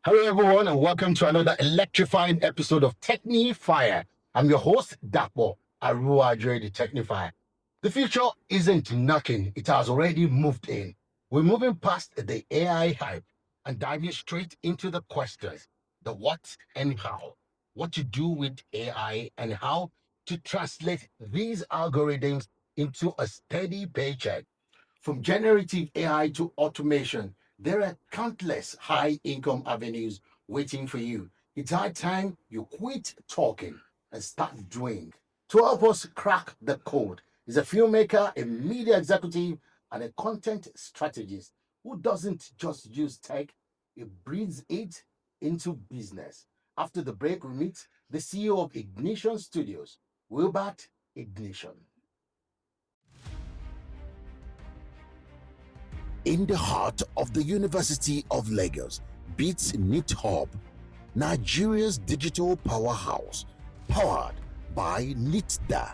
Hello, everyone, and welcome to another electrifying episode of TechNyfire. I'm your host, Dapo Aruajoy, the TechNyfire. The future isn't knocking, it has already moved in. We're moving past the AI hype and diving straight into the questions, the what and how, what to do with AI, and how to translate these algorithms into a steady paycheck. From generative AI to automation, there are countless high income avenues waiting for you. It's high time you quit talking and start doing. To help us crack the code is a filmmaker, a media executive, and a content strategist who doesn't just use tech, he breathes it into business. After the break, we meet the CEO of Ignition Studios, Wilbart Ignition. In the heart of the University of Lagos beats NIT Hub, Nigeria's digital powerhouse, powered by NITDA.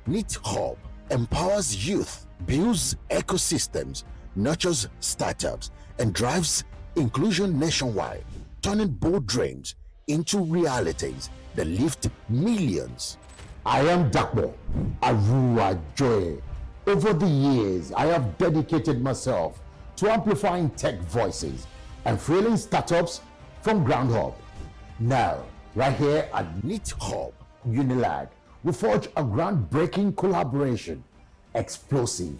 NIT Hub empowers youth, builds ecosystems, nurtures startups, and drives inclusion nationwide, turning bold dreams into realities that lift millions. I am Dakbo Arua Joy. Over the years, I have dedicated myself to amplifying tech voices and fueling startups from ground up. Now, right here at NIT Hub, Unilag, we forge a groundbreaking collaboration, explosive,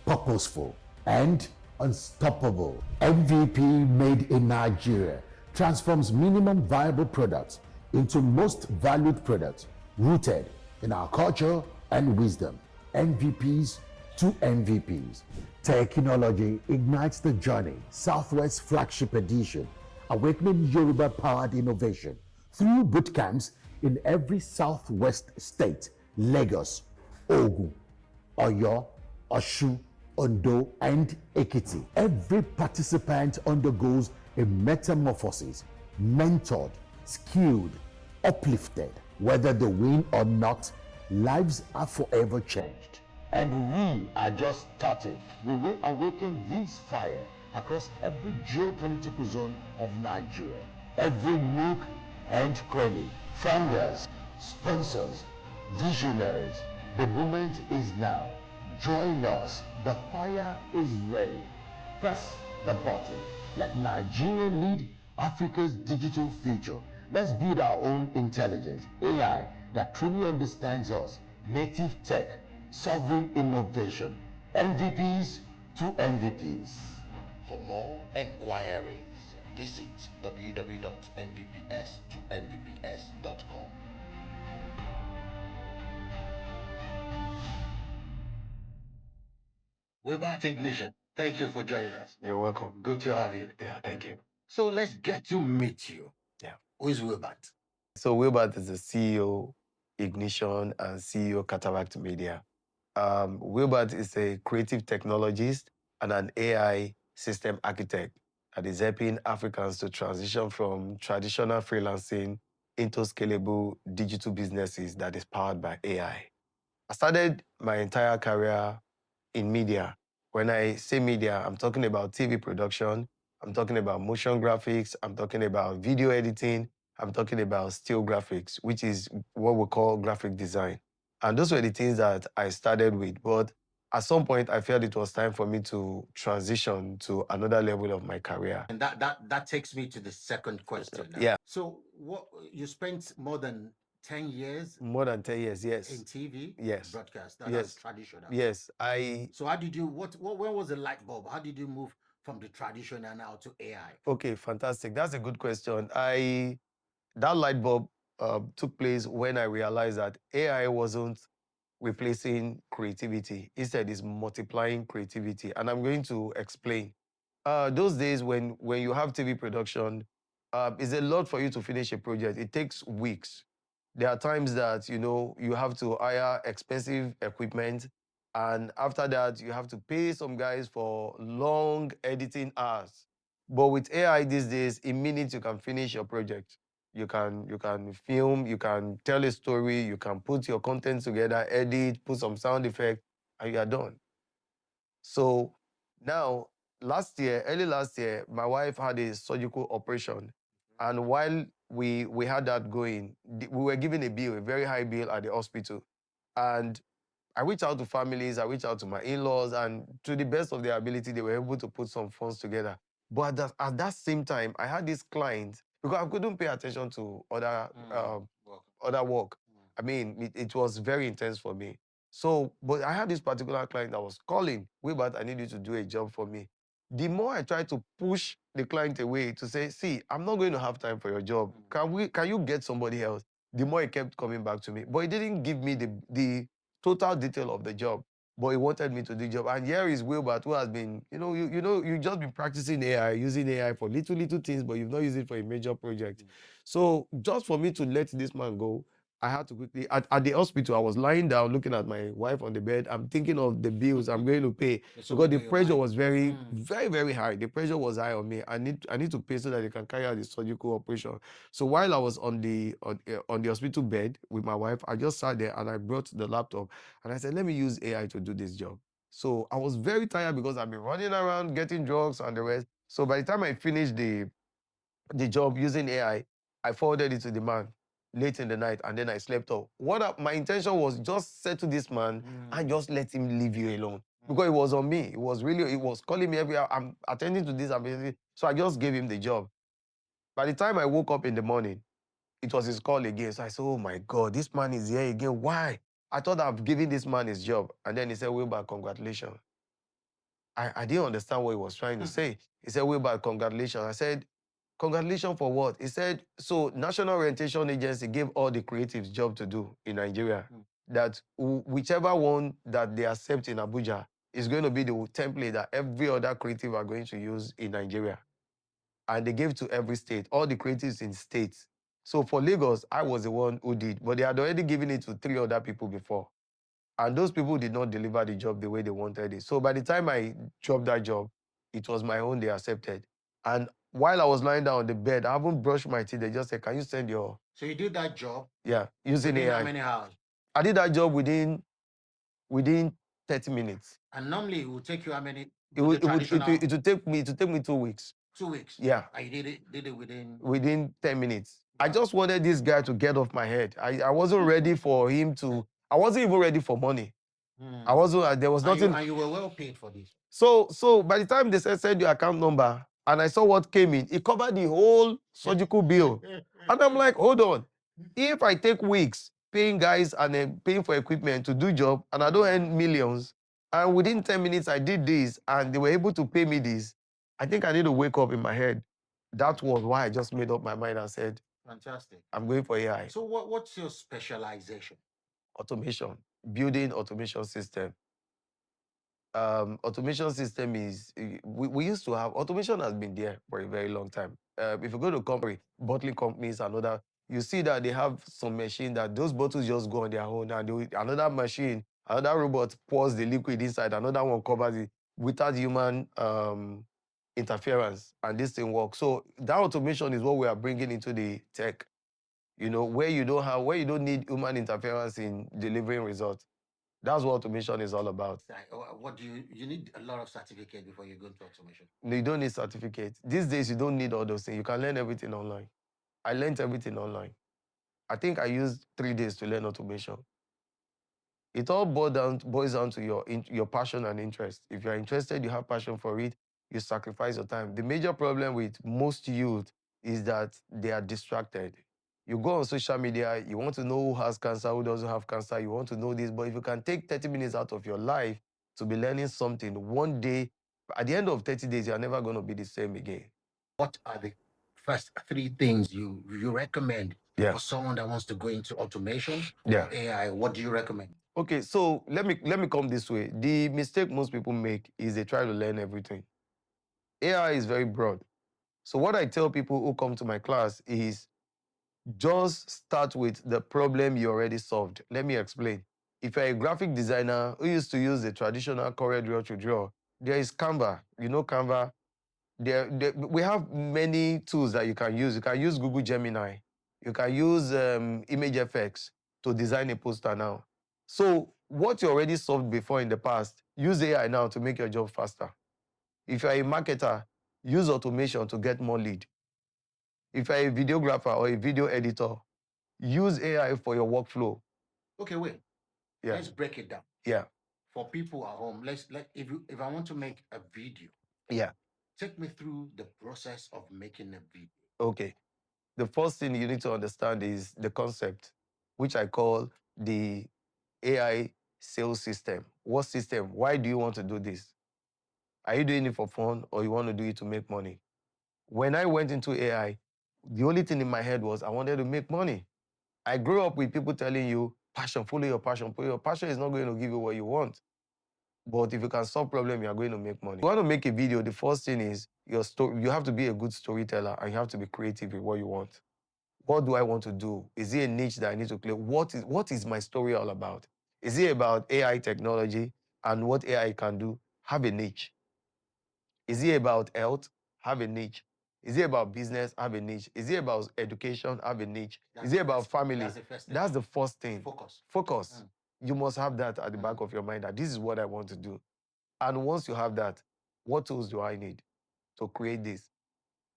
purposeful, and unstoppable. MVP made in Nigeria transforms minimum viable products into most valued products rooted in our culture and wisdom. MVPs to MVPs. Technology ignites the journey. Southwest Flagship Edition, awakening Yoruba powered innovation through bootcamps in every Southwest state: Lagos, Ogun, Oyo, Osun, Ondo, and Ekiti. Every participant undergoes a metamorphosis, mentored, skilled, uplifted. Whether they win or not, lives are forever changed. And we are just starting. We will awaken this fire across every geopolitical zone of Nigeria, every nook and cranny. Founders, sponsors, visionaries, the moment is now. Join us. The fire is ready. Press the button. Let Nigeria lead Africa's digital future. Let's build our own intelligence, AI that truly understands us, native tech, sovereign innovation, MVPs to MVPs. For more enquiries, visit www.mvps2mvps.com. Wilbart Ignition, thank you for joining us. You're welcome. Good to have you. Yeah, thank you. So let's get to meet you. Yeah. Who is Wilbart? So Wilbert is the CEO Ignition and CEO Cataract Media. Wilbart is a creative technologist and an AI system architect that is helping Africans to transition from traditional freelancing into scalable digital businesses that is powered by AI. I started my entire career in media. When I say media, I'm talking about TV production, I'm talking about motion graphics, I'm talking about video editing, I'm talking about still graphics, which is what we call graphic design. And those were the things that I started with. But at some point, I felt it was time for me to transition to another level of my career. And that takes me to the second question now. Yeah. So what you spent more than 10 years More than 10 years, yes. in TV Yes. broadcast. Yes. That's traditional. Yes. So how did you when was the light bulb? How did you move from the traditional now to AI? Okay, fantastic. That's a good question. That light bulb took place when I realized that AI wasn't replacing creativity. Instead, it's multiplying creativity. And I'm going to explain. Those days when you have TV production, it's a lot for you to finish a project. It takes weeks. There are times that, you have to hire expensive equipment. And after that, you have to pay some guys for long editing hours. But with AI these days, in minutes, you can finish your project. You can film, you can tell a story, you can put your content together, edit, put some sound effect, and you are done. So now, early last year, my wife had a surgical operation And while we had that going, we were given a bill, a very high bill at the hospital. And I reached out to families, I reached out to my in-laws, and to the best of their ability, they were able to put some funds together. But at that same time, I had this client, because I couldn't pay attention to other work. I mean, it was very intense for me. So, but I had this particular client that was calling, Wilbart, I need you to do a job for me. The more I tried to push the client away to say, see, I'm not going to have time for your job. Can you get somebody else? The more he kept coming back to me. But he didn't give me the total detail of the job. But he wanted me to do the job. And here is Wilbart, who has been, you just been practicing AI, using AI for little things, but you've not used it for a major project. So just for me to let this man go, I had to quickly, at the hospital, I was lying down looking at my wife on the bed. I'm thinking of the bills I'm going to pay, because the pressure was very, very high. The pressure was high on me. I need to pay so that they can carry out the surgical operation. So while I was on the hospital bed with my wife, I just sat there and I brought the laptop and I said, let me use AI to do this job. So I was very tired because I've been running around getting drugs and the rest. So by the time I finished the job using AI, I forwarded it to the man late in the night, and then I slept off. My intention was just settle this man and just let him leave you alone. Because it was on me. It was calling me every hour. I'm attending to this. So I just gave him the job. By the time I woke up in the morning, it was his call again. So I said, oh my God, this man is here again. Why? I thought I've given this man his job. And then he said, Wilbart, congratulations. I didn't understand what he was trying to say. He said, Wilbart, congratulations. I said, congratulations for what? He said, so National Orientation Agency gave all the creatives job to do in Nigeria. That whichever one that they accept in Abuja is going to be the template that every other creative are going to use in Nigeria. And they gave to every state, all the creatives in states. So for Lagos, I was the one who did, but they had already given it to 3 other people before. And those people did not deliver the job the way they wanted it. So by the time I dropped that job, it was my own they accepted. And while I was lying down on the bed, I haven't brushed my teeth. They just said, can you send your... So you did that job? Yeah, using within AI. How many hours? I did that job within 30 minutes. And normally it would take you how many? It would take me 2 weeks. 2 weeks? Yeah. And you did it within? Within 10 minutes. Wow. I just wanted this guy to get off my head. I wasn't ready for him to... I wasn't even ready for money. I wasn't... There was nothing... And you were well paid for this? So by the time they said, send your account number, and I saw what came in, it covered the whole surgical bill. And I'm like, hold on. If I take weeks paying guys and paying for equipment to do job, and I don't earn millions, and within 10 minutes I did this, and they were able to pay me this, I think I need to wake up in my head. That was why I just made up my mind and said, fantastic, I'm going for AI. So what's your specialization? Automation, building automation system. Automation system is, we used to have, automation has been there for a very long time. If you go to bottling companies and other, you see that they have some machine that those bottles just go on their own, and another machine, another robot pours the liquid inside, another one covers it without human interference, and this thing works. So that automation is what we are bringing into the tech, where you don't need human interference in delivering results. That's what automation is all about. What do you need a lot of certificate before you go into automation? No, you don't need certificate. These days, you don't need all those things. You can learn everything online. I learned everything online. I think I used 3 days to learn automation. It all boils down to your passion and interest. If you're interested, you have passion for it, you sacrifice your time. The major problem with most youth is that they are distracted. You go on social media, you want to know who has cancer, who doesn't have cancer, you want to know this, but if you can take 30 minutes out of your life to be learning something, one day, at the end of 30 days, you're never going to be the same again. What are the first 3 things you recommend for someone that wants to go into automation or AI? What do you recommend? Okay, so let me come this way. The mistake most people make is they try to learn everything. AI is very broad. So what I tell people who come to my class is, just start with the problem you already solved. Let me explain. If you're a graphic designer who used to use the traditional CorelDRAW to draw, there is Canva. You know Canva? We have many tools that you can use. You can use Google Gemini. You can use ImageFX to design a poster now. So what you already solved before in the past, use AI now to make your job faster. If you're a marketer, use automation to get more lead. If you're a videographer or a video editor, use AI for your workflow. Okay, wait. Yeah. Let's break it down. Yeah. For people at home, if I want to make a video, Yeah. take me through the process of making a video. Okay. The first thing you need to understand is the concept, which I call the AI sales system. What system? Why do you want to do this? Are you doing it for fun or you want to do it to make money? When I went into AI, the only thing in my head was I wanted to make money. I grew up with people telling you, passion, follow your passion. Follow your passion is not going to give you what you want. But if you can solve problems, you are going to make money. If you want to make a video, the first thing is your story. You have to be a good storyteller and you have to be creative with what you want. What do I want to do? Is it a niche that I need to play? What is my story all about? Is it about AI technology and what AI can do? Have a niche. Is it about health? Have a niche. Is it about business? Have a niche. Is it about education? Have a niche. Is it about family? That's the first thing. Focus. You must have that at the back of your mind that this is what I want to do. And once you have that, what tools do I need to create this?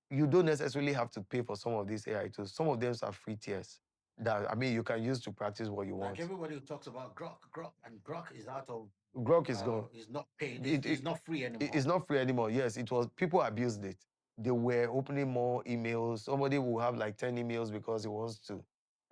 You don't necessarily have to pay for some of these AI tools. Some of them are free tiers that, I mean, you can use to practice what you want. Like everybody talks about Grok, and Grok is out of... Grok is gone. It's not paid. It's not free anymore. It's not free anymore. Yes, it was. People abused it. They were opening more emails. Somebody will have like 10 emails because he wants to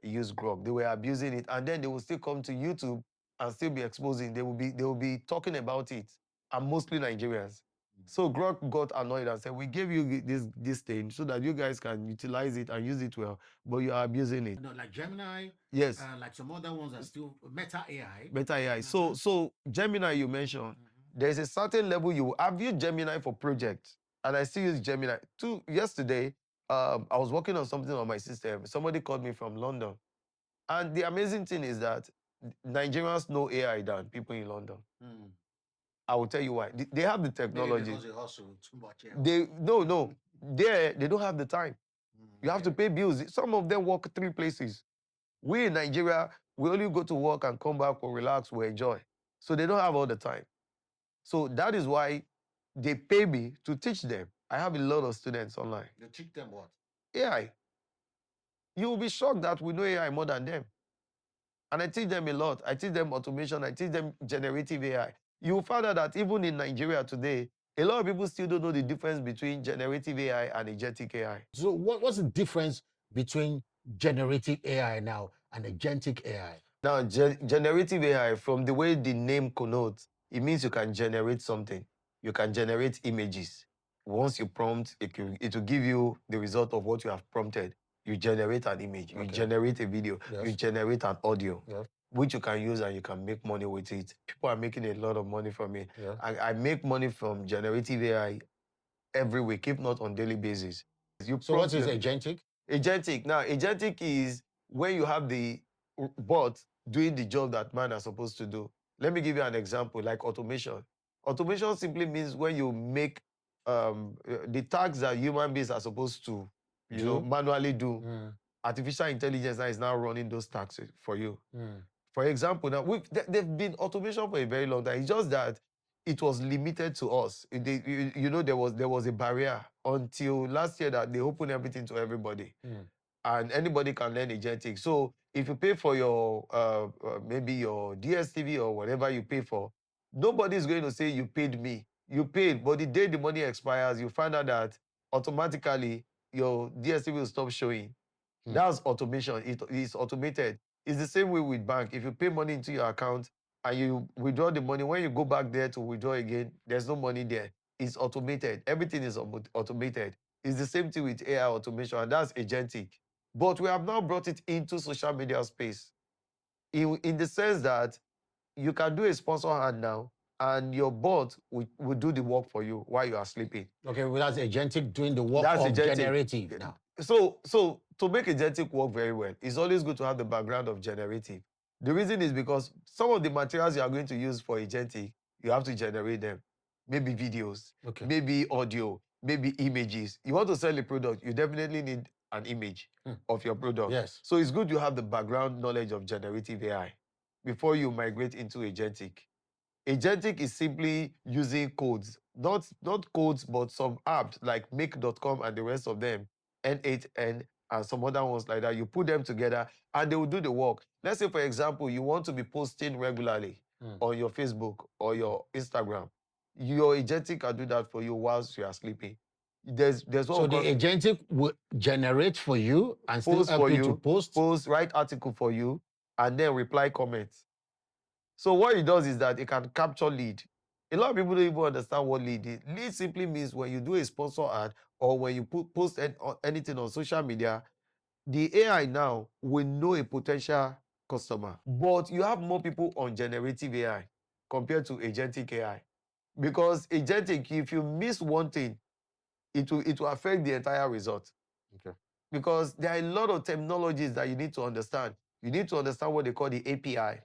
use Grok. They were abusing it, and then they will still come to YouTube and still be exposing. They will be talking about it, and mostly Nigerians. So Grok got annoyed and said, "We gave you this thing so that you guys can utilize it and use it well, but you are abusing it." No, like Gemini. Yes. Like some other ones are still Meta AI. Meta AI. So Gemini you mentioned, there's a certain level I've used Gemini for projects, and I still use Gemini. Yesterday, I was working on something on my system. Somebody called me from London, and the amazing thing is that Nigerians know AI than people in London. I will tell you why. They have the technology. Maybe because they hustle too much. No. They don't have the time. You have to pay bills. Some of them work 3 places. We in Nigeria, we only go to work and come back or relax, we enjoy. So they don't have all the time. So that is why they pay me to teach them. I have a lot of students online. You teach them what? AI. You will be shocked that we know AI more than them. And I teach them a lot. I teach them automation. I teach them generative AI. You will find out that even in Nigeria today, a lot of people still don't know the difference between generative AI and agentic AI. So what's the difference between generative AI now and agentic AI? Now, generative AI, from the way the name connotes, it means you can generate something. You can generate images. Once you prompt, it will give you the result of what you have prompted. You generate an image, you generate a video, you generate an audio, which you can use and you can make money with it. People are making a lot of money from it. I make money from generative AI every week, if not on daily basis. So what is agentic? Agentic. Now, agentic is when you have the bot doing the job that man are supposed to do. Let me give you an example, like automation. Automation simply means when you make the tasks that human beings are supposed to manually do. Artificial intelligence now is now running those tasks for you. For example, now they've been automation for a very long time. It's just that it was limited to us. There was a barrier until last year that they opened everything to everybody. And anybody can learn agentic. So if you pay for your maybe your DSTV or whatever you pay for, nobody is going to say you paid me. You paid, but the day the money expires, you find out that automatically your DSTV will stop showing. That's automation. It is automated. It's the same way with bank. If you pay money into your account and you withdraw the money, when you go back there to withdraw again, there's no money there. It's automated. Everything is automated. It's the same thing with AI automation, and that's agentic. But we have now brought it into social media space in the sense that you can do a sponsor ad now, and your bot will do the work for you while you are sleeping. Okay, well, that's agentic doing the work of generative now. So to make agentic work very well, it's always good to have the background of generative. The reason is because some of the materials you are going to use for agentic, you have to generate them. Maybe videos, maybe audio, maybe images. You want to sell a product, you definitely need an image of your product. Yes. So it's good you have the background knowledge of generative AI before you migrate into agentic. Agentic is simply using codes, not codes, but some apps like make.com and the rest of them N8N, and some other ones like that. You put them together and they will do the work. Let's say, for example, you want to be posting regularly on your Facebook or your Instagram. Your agentic can do that for you whilst you are sleeping. There's what So the agentic will generate for you and still post help for you you, to post, write article for you, and then reply comments. So what it does is that it can capture lead. A lot of people don't even understand what lead is. Lead simply means when you do a sponsor ad or when you post anything on social media, the AI now will know a potential customer. But you have more people on generative AI compared to agentic AI. Because agentic, if you miss one thing, it will affect the entire result. Okay. Because there are a lot of technologies that you need to understand. You need to understand what they call the API.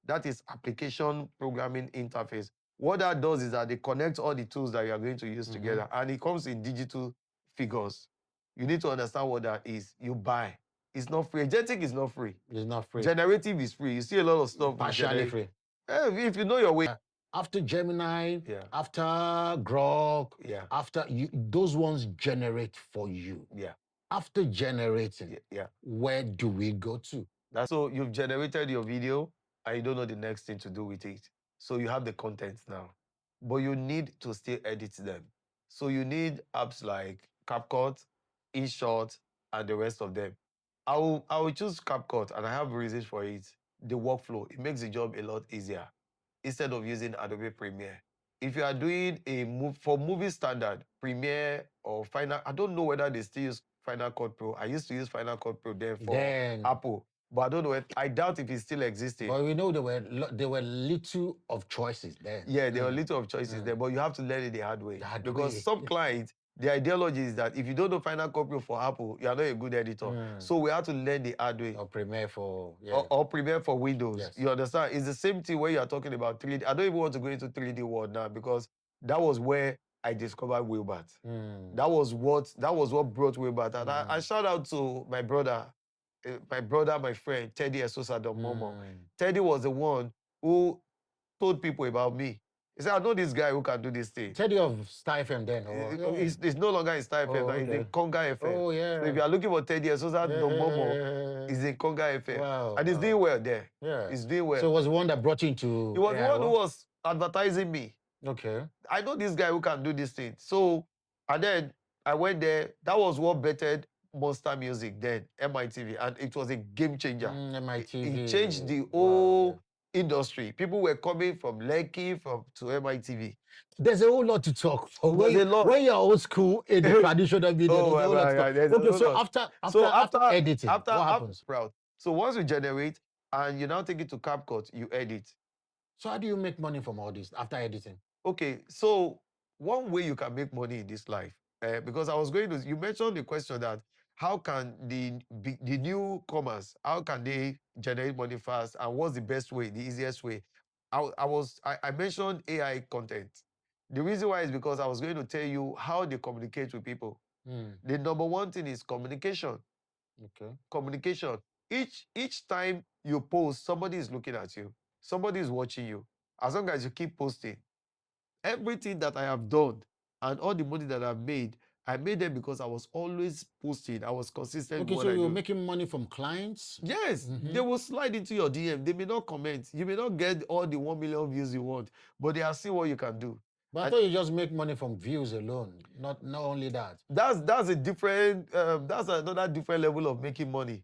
That is application programming interface. What that does is that they connect all the tools that you are going to use together, and it comes in digital figures. You need to understand what that is. You buy. It's not free. Agentic is not free. It's not free. Generative is free. You see a lot of stuff. Partially free. If you know your way. After Gemini, Yeah. after Grok, Yeah. after you, those ones generate for you. Yeah. After generating, Yeah. where do we go to? So you've generated your video and you don't know the next thing to do with it. So you have the content now, but you need to still edit them. So you need apps like CapCut, InShot, and the rest of them. I will choose CapCut, and I have reasons for it. The workflow, it makes the job a lot easier instead of using Adobe Premiere. If you are doing for movie standard, Premiere or Final, I don't know whether they still use Final Cut Pro. I used to use Final Cut Pro then for Apple, but I don't know. I doubt if it's still existing. But we know there were little of choices then. Yeah, there were little of choices there, but you have to learn it the hard way. Because some clients, the ideology is that if you don't know Final Cut Pro for Apple, you are not a good editor. So we have to learn the hard way. Or Premiere for or Premiere for Windows. Yes. You understand? It's the same thing when you are talking about 3D. I don't even want to go into 3D world now because that was where I discovered Wilbart. That was what brought Wilbart. And I shout out to my brother, my friend, Teddy Esosa Momo. Teddy was the one who told people about me. He said, I know this guy who can do this thing. Teddy of Star FM then? He's no longer in Star FM. He's in Conga FM. Oh, yeah. So if you are looking for Teddy Esosa Momo, he's in Conga FM. Wow. And he's doing well there. Yeah. He's doing well. So it was the one that brought you into... He was the one who was advertising me. Okay. I know this guy who can do this thing. So, and then I went there. That was what bettered Monster Music then, MITV. And it was a game changer. MITV. It changed the whole industry. People were coming from Lekki to MITV. There's a whole lot to talk. When you're old school in the traditional media, there's a whole lot to talk. Okay, so after editing, what happens? So once you generate and you now take it to CapCut, you edit. So how do you make money from all this after editing? Okay, so one way you can make money in this life, because you mentioned the question that how can the newcomers, how can they generate money fast, and what's the best way, the easiest way? I mentioned AI content. The reason why is because I was going to tell you how they communicate with people. The number one thing is communication. Okay. Communication. Each time you post, somebody is looking at you. Somebody is watching you. As long as you keep posting, everything that I have done and all the money that I've made, I made them because I was always posting. I was consistent. Okay, so you're making money from clients? Yes. They will slide into your DM. They may not comment. You may not get all the 1 million views you want, but they are seeing what you can do. But I thought you just make money from views alone. Not only that. That's a different, that's another different level of making money.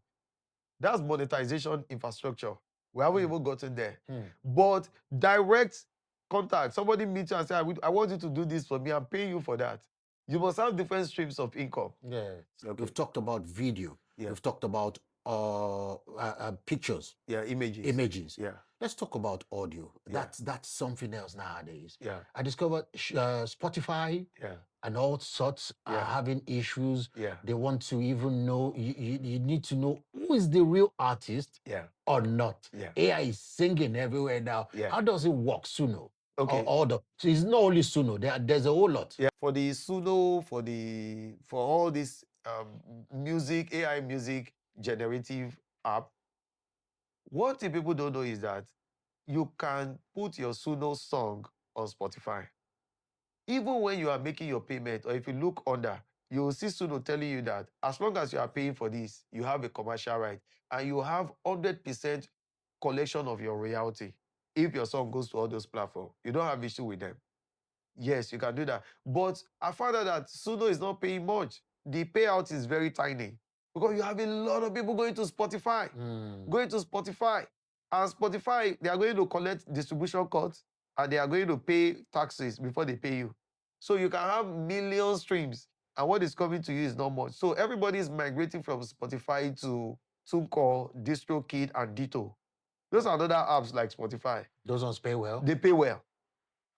That's monetization infrastructure. We haven't even gotten there. But direct contact, somebody meets you and say, I want you to do this for me, I'm paying you for that. You must have different streams of income. Yeah. Okay. We've talked about video. Yeah. We've talked about pictures. Yeah, images. Yeah. Let's talk about audio. That's something else nowadays. Yeah. I discovered Spotify and all sorts are having issues. Yeah. They want to even know, you need to know who is the real artist or not. Yeah. AI is singing everywhere now. Yeah. How does it work, Suno? Okay. So it's not only Suno, there's a whole lot. Yeah. For the Suno, for all this music, AI music generative app, one thing people don't know is that you can put your Suno song on Spotify. Even when you are making your payment, or if you look under, you will see Suno telling you that as long as you are paying for this, you have a commercial right and you have 100% collection of your royalty. If your song goes to all those platforms, you don't have issue with them. Yes, you can do that. But I found out that Suno is not paying much. The payout is very tiny because you have a lot of people going to Spotify. Going to Spotify. And Spotify, they are going to collect distribution cuts and they are going to pay taxes before they pay you. So you can have million streams and what is coming to you is not much. So everybody is migrating from Spotify to TuneCore, DistroKid, and Ditto. Those are other apps like Spotify. Those ones pay well? They pay well.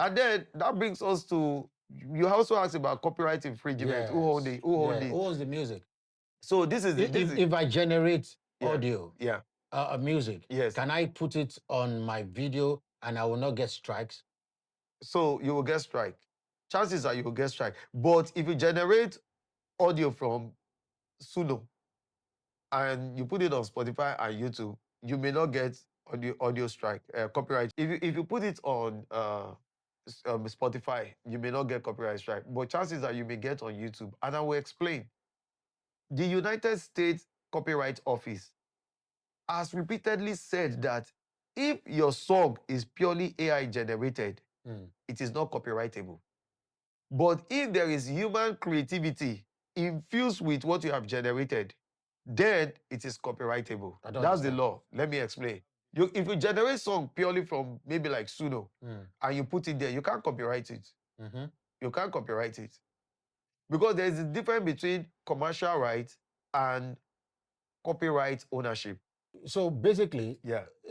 And then that brings us to, you also asked about copyright infringement. Yes. Who owns Who owns the music? So this is if I generate audio, music, yes, can I put it on my video and I will not get strikes? So you will get strike. Chances are you will get strike. But if you generate audio from Suno and you put it on Spotify and YouTube, you may not get audio strike, copyright. If you put it on Spotify, you may not get copyright strike. But chances are you may get on YouTube. And I will explain. The United States Copyright Office has repeatedly said that if your song is purely AI generated, it is not copyrightable. But if there is human creativity infused with what you have generated, then it is copyrightable. That's the law. Let me explain. If you generate song purely from maybe like Suno and you put it there, you can't copyright it. You can't copyright it. Because there is a difference between commercial rights and copyright ownership. So basically,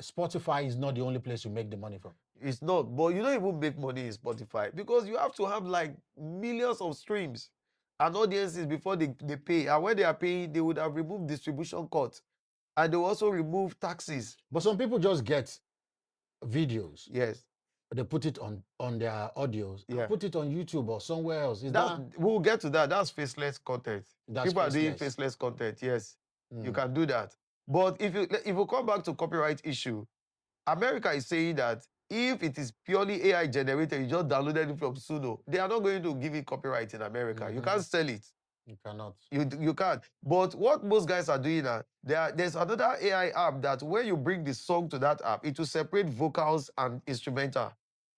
Spotify is not the only place you make the money from. It's not, but you don't even make money in Spotify because you have to have like millions of streams and audiences before they pay. And when they are paying, they would have removed distribution cuts and they will also remove taxes. But some people just get videos. Yes. They put it on their audios. Put it on YouTube or somewhere else. We'll get to that. That's faceless content. People are doing faceless content. Yes, you can do that. But if you come back to copyright issue, America is saying that if it is purely AI generated, you just downloaded it from Suno, they are not going to give it copyright in America. You can't sell it. You cannot. You can't. But what most guys are doing now, there's another AI app that when you bring the song to that app, it will separate vocals and instrumental.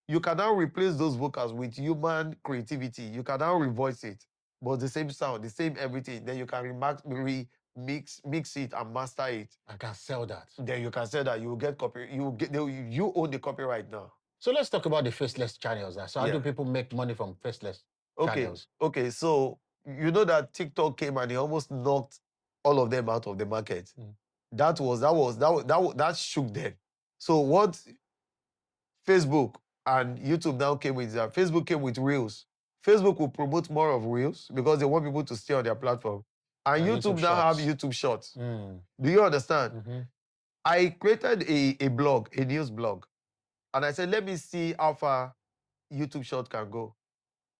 You can now replace those vocals with human creativity. You can now revoice it, but the same sound, the same everything. Then you can mix it and master it. I can sell that. Then you can sell that. You will get copy. You own the copyright now. So let's talk about the faceless channels. So how do people make money from faceless channels? Okay. So you know that TikTok came and they almost knocked all of them out of the market. That shook them. So what Facebook and YouTube now came with that. Facebook came with Reels. Facebook will promote more of Reels because they want people to stay on their platform. And YouTube now have YouTube Shorts. Do you understand? I created a blog, a news blog. And I said, let me see how far YouTube Short can go.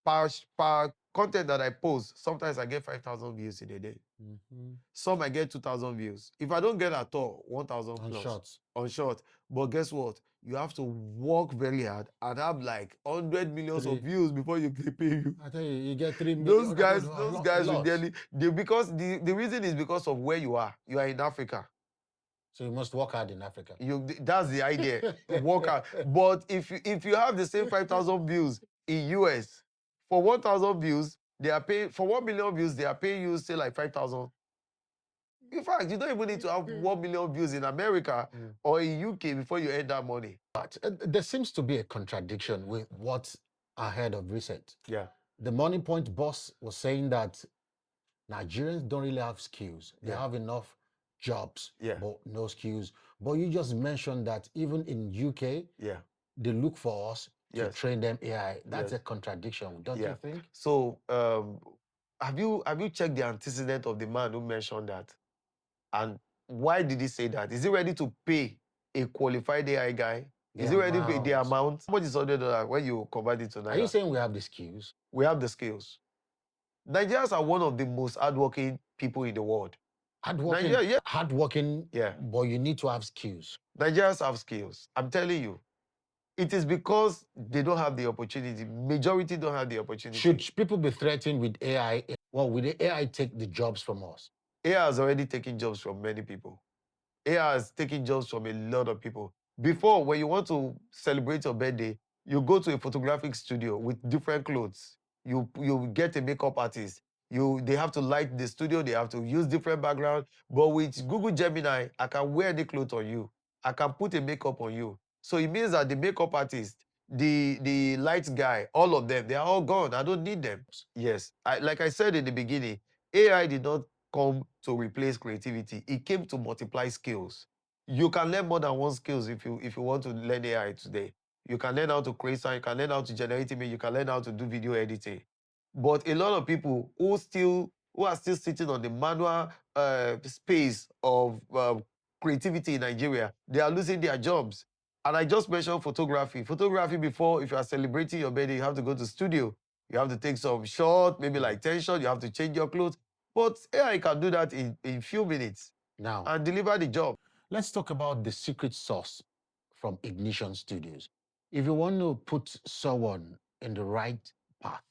Per content that I post, sometimes I get 5,000 views in a day. Some I get 2,000 views. If I don't get at all, 1,000 plus. On short. But guess what? You have to work very hard and have like 100 millions of views before you can pay you. I tell you, you get 3 million. Those guys will daily. Because the reason is because of where you are. You are in Africa. So you must work hard in Africa. That's the idea. Work hard. But if you have the same 5,000 views in US, for 1,000 views, they are paying, for 1 million views, they are paying you, say, like 5,000. In fact, you don't even need to have 1 million views in America or in UK before you earn that money. But there seems to be a contradiction with what's ahead of recent. Yeah. The Money Point boss was saying that Nigerians don't really have skills. They have enough jobs, but no skills. But you just mentioned that even in UK, they look for us to train them AI. That's a contradiction, don't you think? So have you checked the antecedent of the man who mentioned that? And why did he say that? Is he ready to pay a qualified AI guy? Is he ready to pay the amount? How much is $100 when you convert it to Naira? Are you saying we have the skills? We have the skills. Nigerians are one of the most hardworking people in the world. Hardworking, but you need to have skills. Nigerians have skills. I'm telling you. It is because they don't have the opportunity. Majority don't have the opportunity. Should people be threatened with AI? Well, will the AI take the jobs from us? AI has already taken jobs from many people. AI has taken jobs from a lot of people. Before, when you want to celebrate your birthday, you go to a photographic studio with different clothes. You get a makeup artist. They have to light the studio. They have to use different background. But with Google Gemini, I can wear the clothes on you. I can put a makeup on you. So it means that the makeup artist, the light guy, all of them, they are all gone. I don't need them. Yes, like I said in the beginning, AI did not come to replace creativity. It came to multiply skills. You can learn more than one skills if you want to learn AI today. You can learn how to create sound, you can learn how to generate image, you can learn how to do video editing. But a lot of people who are still sitting on the manual space of creativity in Nigeria, they are losing their jobs. And I just mentioned photography. Photography before, if you are celebrating your birthday, you have to go to studio. You have to take some shot, maybe like 10 shots. You have to change your clothes. But AI can do that in few minutes now and deliver the job. Let's talk about the secret sauce from Ignition Studios. If you want to put someone in the right path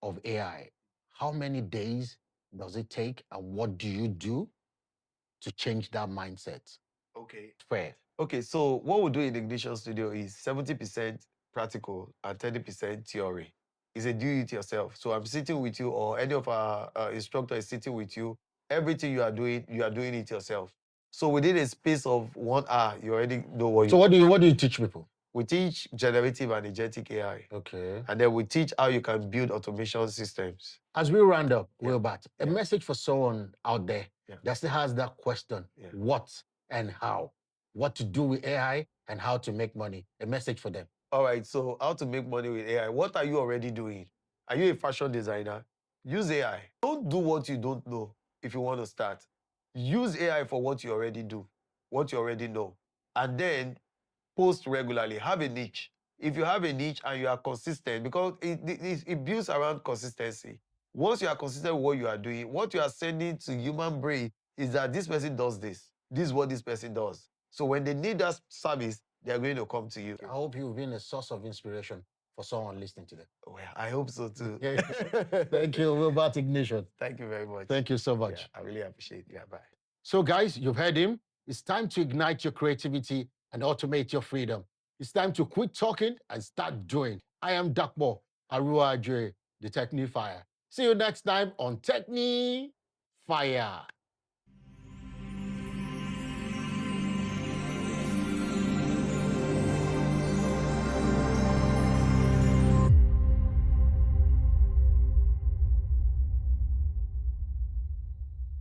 of AI, how many days does it take and what do you do to change that mindset? Okay. Fair. Okay, so what we do in Ignition Studio is 70% practical and 30% theory. It's a do it yourself. So I'm sitting with you or any of our instructor is sitting with you. Everything you are doing it yourself. So within a space of 1 hour, you already know what So what do you teach people? We teach generative and agentic AI. Okay. And then we teach how you can build automation systems. As we round up, Wilbart, a message for someone out there that still has that question, what and how, what to do with AI and how to make money. A message for them. All right, so how to make money with AI. What are you already doing? Are you a fashion designer? Use AI. Don't do what you don't know if you want to start. Use AI for what you already do, what you already know. And then post regularly. Have a niche. If you have a niche and you are consistent, because it builds around consistency. Once you are consistent with what you are doing, what you are sending to human brain is that this person does this. This is what this person does. So when they need that service, they are going to come to you. I hope you've been a source of inspiration for someone listening to them. Well, I hope so too. Thank you, Wilbart Ignition. Thank you very much. Thank you so much. I really appreciate it. Yeah, bye. So guys, you've heard him. It's time to ignite your creativity and automate your freedom. It's time to quit talking and start doing. I am Dakbo Arua Ajay, the TechNyfire. See you next time on TechNyfire.